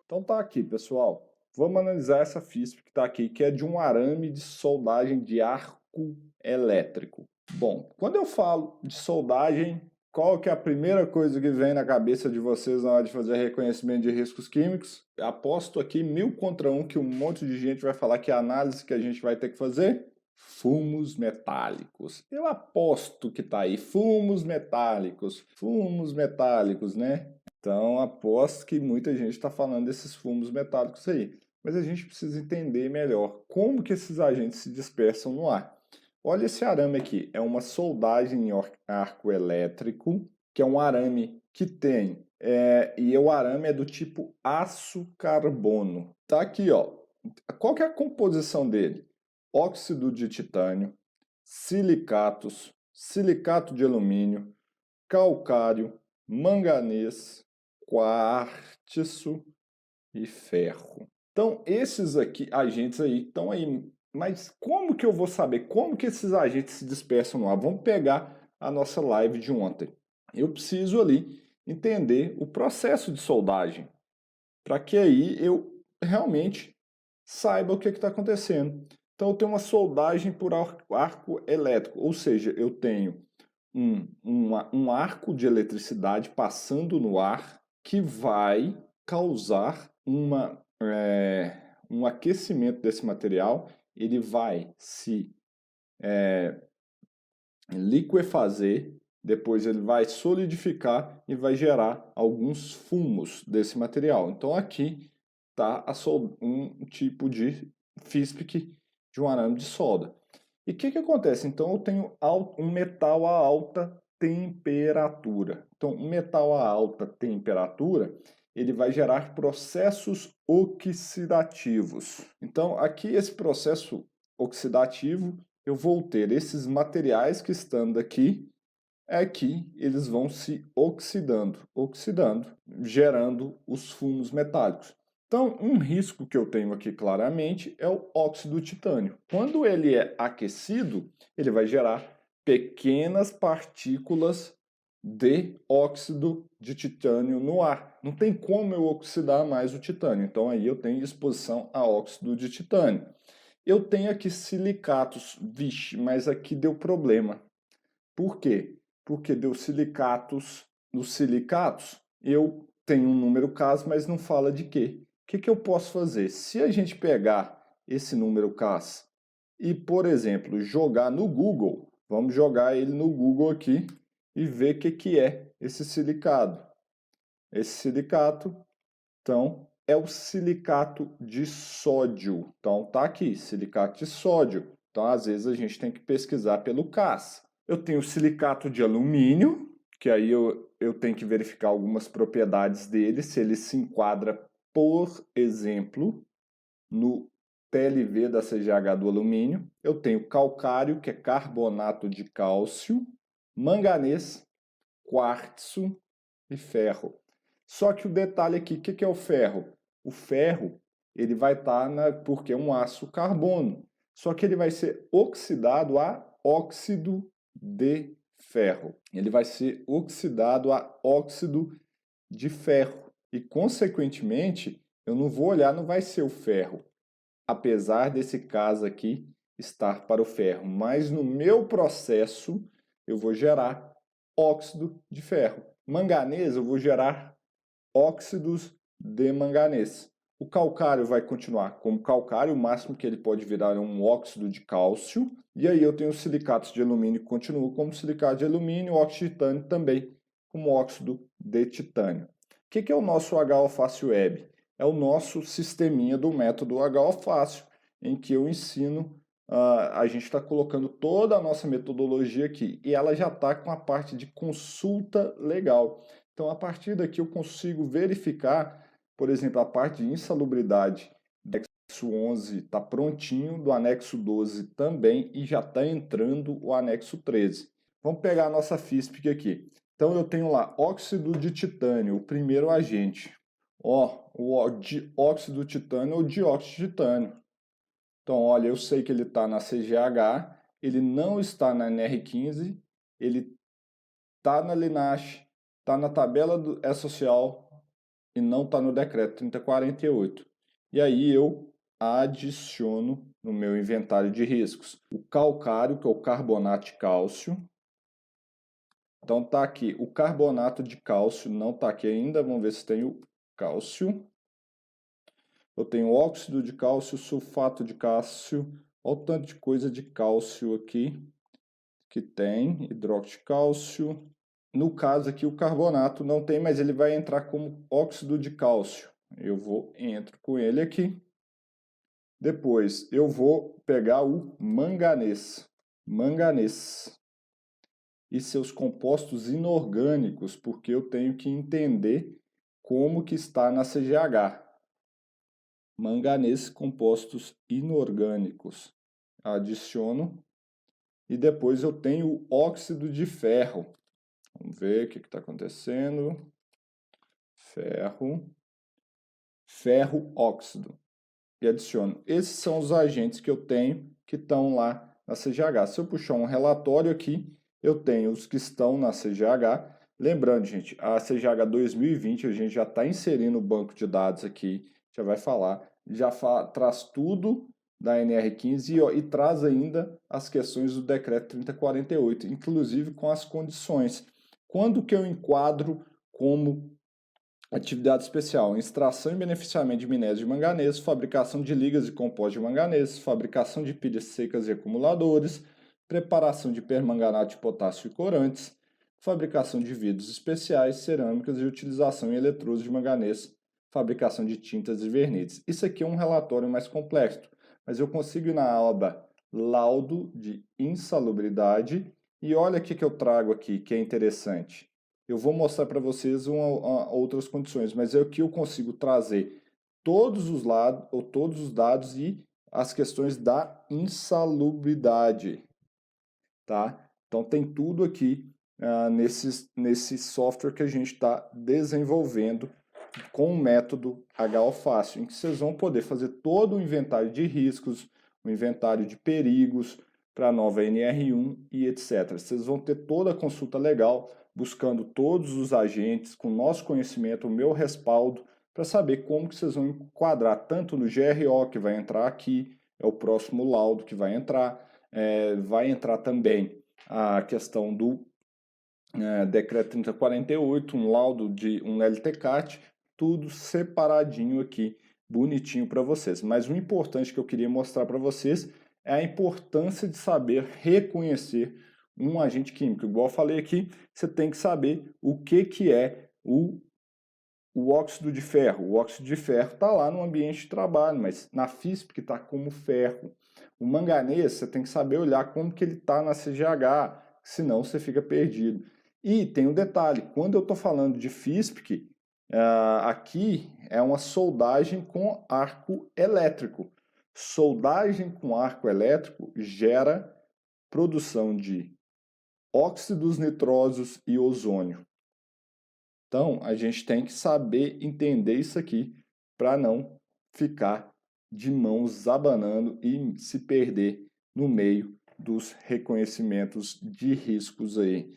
Então tá aqui, pessoal. Vamos analisar essa FISP que está aqui, que é de um arame de soldagem de arco elétrico. Bom, quando eu falo de soldagem, qual que é a primeira coisa que vem na cabeça de vocês na hora de fazer reconhecimento de riscos químicos? Aposto aqui 1000 contra 1 que um monte de gente vai falar que a análise que a gente vai ter que fazer? Fumos metálicos. Eu aposto que tá aí, fumos metálicos, né? Então, aposto que muita gente está falando desses fumos metálicos aí. Mas a gente precisa entender melhor como que esses agentes se dispersam no ar. Olha esse arame aqui, é uma soldagem em arco elétrico, que é um arame que tem, e o arame é do tipo aço carbono. Tá aqui, ó. Qual que é a composição dele? Óxido de titânio, silicatos, silicato de alumínio, calcário, manganês, quartzo e ferro. Então, esses aqui, agentes aí estão aí. Mas como que eu vou saber? Como que esses agentes se dispersam no ar? Vamos pegar a nossa live de ontem. Eu preciso ali entender o processo de soldagem, para que aí eu realmente saiba o que está acontecendo. Então, eu tenho uma soldagem por arco elétrico, ou seja, eu tenho um arco de eletricidade passando no ar que vai causar um aquecimento desse material, ele vai se liquefazer, depois ele vai solidificar e vai gerar alguns fumos desse material. Então aqui está um tipo de FISP de um arame de solda. E o que acontece? Então eu tenho um metal a alta temperatura. Então um metal a alta temperatura, ele vai gerar processos oxidativos. Então aqui esse processo oxidativo, eu vou ter esses materiais que estão aqui, eles vão se oxidando, gerando os fumos metálicos. Então, um risco que eu tenho aqui claramente é o óxido de titânio. Quando ele é aquecido, ele vai gerar pequenas partículas de óxido de titânio no ar. Não tem como eu oxidar mais o titânio, então aí eu tenho exposição a óxido de titânio. Eu tenho aqui silicatos, vixe, mas aqui deu problema. Por quê? Porque deu silicatos. Nos silicatos, eu tenho um número CAS, mas não fala de quê. O que eu posso fazer? Se a gente pegar esse número CAS e, por exemplo, jogar no Google, vamos jogar ele no Google aqui e ver o que é esse silicado. Esse silicato, então, é o silicato de sódio. Então, tá aqui, silicato de sódio. Então, às vezes, a gente tem que pesquisar pelo CAS. Eu tenho silicato de alumínio, que aí eu tenho que verificar algumas propriedades dele, se ele se enquadra, por exemplo, no TLV da CGH do alumínio. Eu tenho calcário, que é carbonato de cálcio, manganês, quartzo e ferro. Só que o detalhe aqui, o que é o ferro? O ferro, ele vai estar porque é um aço carbono. Só que ele vai ser oxidado a óxido de ferro. Ele vai ser oxidado a óxido de ferro. E, consequentemente, eu não vou olhar, não vai ser o ferro. Apesar desse caso aqui estar para o ferro. Mas no meu processo, eu vou gerar óxido de ferro. Manganês, eu vou gerar óxidos de manganês. O calcário vai continuar como calcário, o máximo que ele pode virar é um óxido de cálcio. E aí eu tenho os silicatos de alumínio que continuam como silicato de alumínio, o óxido de titânio também como óxido de titânio. O que é o nosso HO Fácil Web? É o nosso sisteminha do método HO Fácil, em que eu ensino, a gente está colocando toda a nossa metodologia aqui, e ela já está com a parte de consulta legal. Então, a partir daqui eu consigo verificar, por exemplo, a parte de insalubridade do anexo 11 está prontinho, do anexo 12 também, e já está entrando o anexo 13. Vamos pegar a nossa FISP aqui. Então, eu tenho lá óxido de titânio, o primeiro agente. Ó, o óxido de titânio ou dióxido de titânio. Então, olha, eu sei que ele está na CGH, ele não está na NR15, ele está na LINASH, está na tabela do E-Social, e não está no decreto 3048. E aí eu adiciono no meu inventário de riscos o calcário, que é o carbonato de cálcio. Então tá aqui, o carbonato de cálcio não está aqui ainda, vamos ver se tem o cálcio. Eu tenho óxido de cálcio, sulfato de cálcio, olha o tanto de coisa de cálcio aqui que tem, hidróxido de cálcio. No caso aqui o carbonato não tem, mas ele vai entrar como óxido de cálcio. Entro com ele aqui. Depois eu vou pegar o manganês. Manganês e seus compostos inorgânicos, porque eu tenho que entender como que está na CGH. Manganês, compostos inorgânicos. Adiciono. E depois eu tenho o óxido de ferro. Vamos ver o que está acontecendo. Ferro. Ferro óxido. E adiciono. Esses são os agentes que eu tenho que estão lá na CGH. Se eu puxar um relatório aqui, eu tenho os que estão na CGH. Lembrando, gente, a CGH 2020, a gente já está inserindo o banco de dados aqui, já vai falar, traz tudo da NR15 e traz ainda as questões do decreto 3048, inclusive com as condições. Quando que eu enquadro como atividade especial: extração e beneficiamento de minério de manganês, fabricação de ligas e compostos de manganês, fabricação de pilhas secas e acumuladores, preparação de permanganato de potássio e corantes, fabricação de vidros especiais, cerâmicas e utilização em eletrodos de manganês, fabricação de tintas e verniz. Isso aqui é um relatório mais complexo, mas eu consigo ir na aba laudo de insalubridade e olha o que eu trago aqui, que é interessante. Eu vou mostrar para vocês outras condições, mas é o que eu consigo trazer todos os dados e as questões da insalubridade, tá? Então tem tudo aqui nesse software que a gente está desenvolvendo com o método HO Fácil, em que vocês vão poder fazer todo o inventário de riscos, o inventário de perigos para a nova NR1 e etc. Vocês vão ter toda a consulta legal, buscando todos os agentes, com nosso conhecimento, o meu respaldo, para saber como que vocês vão enquadrar tanto no GRO, que vai entrar aqui, é o próximo laudo que vai entrar também a questão do decreto 3048, um laudo de um LTCAT, tudo separadinho aqui, bonitinho para vocês. Mas o importante que eu queria mostrar para vocês é a importância de saber reconhecer um agente químico. Igual eu falei aqui, você tem que saber o que é o óxido de ferro. O óxido de ferro está lá no ambiente de trabalho, mas na FISP que está como ferro. O manganês, você tem que saber olhar como que ele está na CGH, senão você fica perdido. E tem um detalhe, quando eu estou falando de FISP, aqui é uma soldagem com arco elétrico. Soldagem com arco elétrico gera produção de óxidos nitrosos e ozônio. Então, a gente tem que saber entender isso aqui para não ficar de mãos abanando e se perder no meio dos reconhecimentos de riscos aí.